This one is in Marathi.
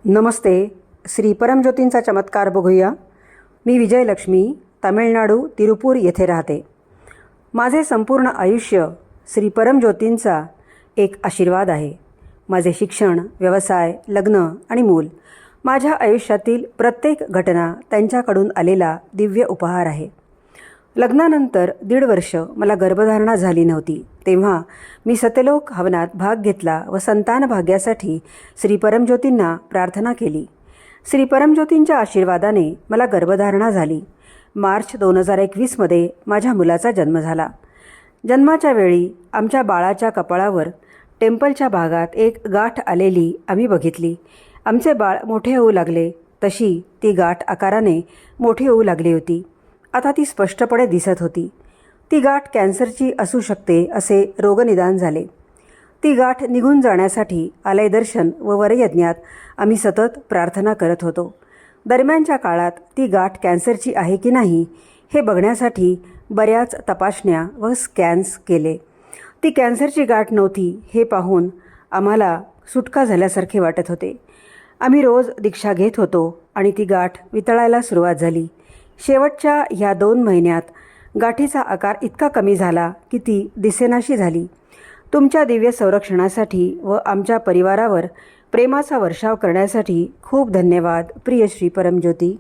नमस्ते. श्री परमज्योतींचा चमत्कार बघूया. मी विजयलक्ष्मी, तामिळनाडू, तिरुपूर येथे राहते. माझे संपूर्ण आयुष्य श्री परमज्योतींचा एक आशीर्वाद आहे. माझे शिक्षण, व्यवसाय, लग्न आणि मूल, माझ्या आयुष्यातील प्रत्येक घटना त्यांच्याकडून आलेला दिव्य उपहार आहे. लग्नानंतर 1.5 वर्ष मला गर्भधारणा झाली नव्हती, तेव्हा मी सत्यलोक हवनात भाग घेतला व संतान भाग्यासाठी श्री परमज्योतींना प्रार्थना केली. श्री परमज्योतींच्या आशीर्वादाने मला गर्भधारणा झाली. मार्च 2021मध्ये माझ्या मुलाचा जन्म झाला. जन्माच्या वेळी आमच्या बाळाच्या कपाळावर टेम्पलच्या भागात एक गाठ आलेली आम्ही बघितली. आमचे बाळ मोठे होऊ लागले तशी ती गाठ आकाराने मोठी होऊ लागली होती. आता ती स्पष्टपणे दिसत होती. ती गाठ कॅन्सरची असू शकते असे रोगनिदान झाले. ती गाठ निघून जाण्यासाठी आलय दर्शन व वरयज्ञात आम्ही सतत प्रार्थना करत होतो. दरम्यानच्या काळात ती गाठ कॅन्सरची आहे की नाही हे बघण्यासाठी बऱ्याच तपासण्या व स्कॅन्स केले. ती कॅन्सरची गाठ नव्हती हे पाहून आम्हाला सुटका झाल्यासारखे वाटत होते. आम्ही रोज दीक्षा घेत होतो आणि ती गाठ वितळायला सुरुवात झाली. शेवटच्या ह्या 2 महिन्यात गाठीचा आकार इतका कमी झाला की ती दिसेनाशी झाली. तुमच्या दिव्य संरक्षणासाठी व आमच्या परिवारावर प्रेमाचा वर्षाव करण्यासाठी खूप धन्यवाद प्रिय श्री परमज्योती.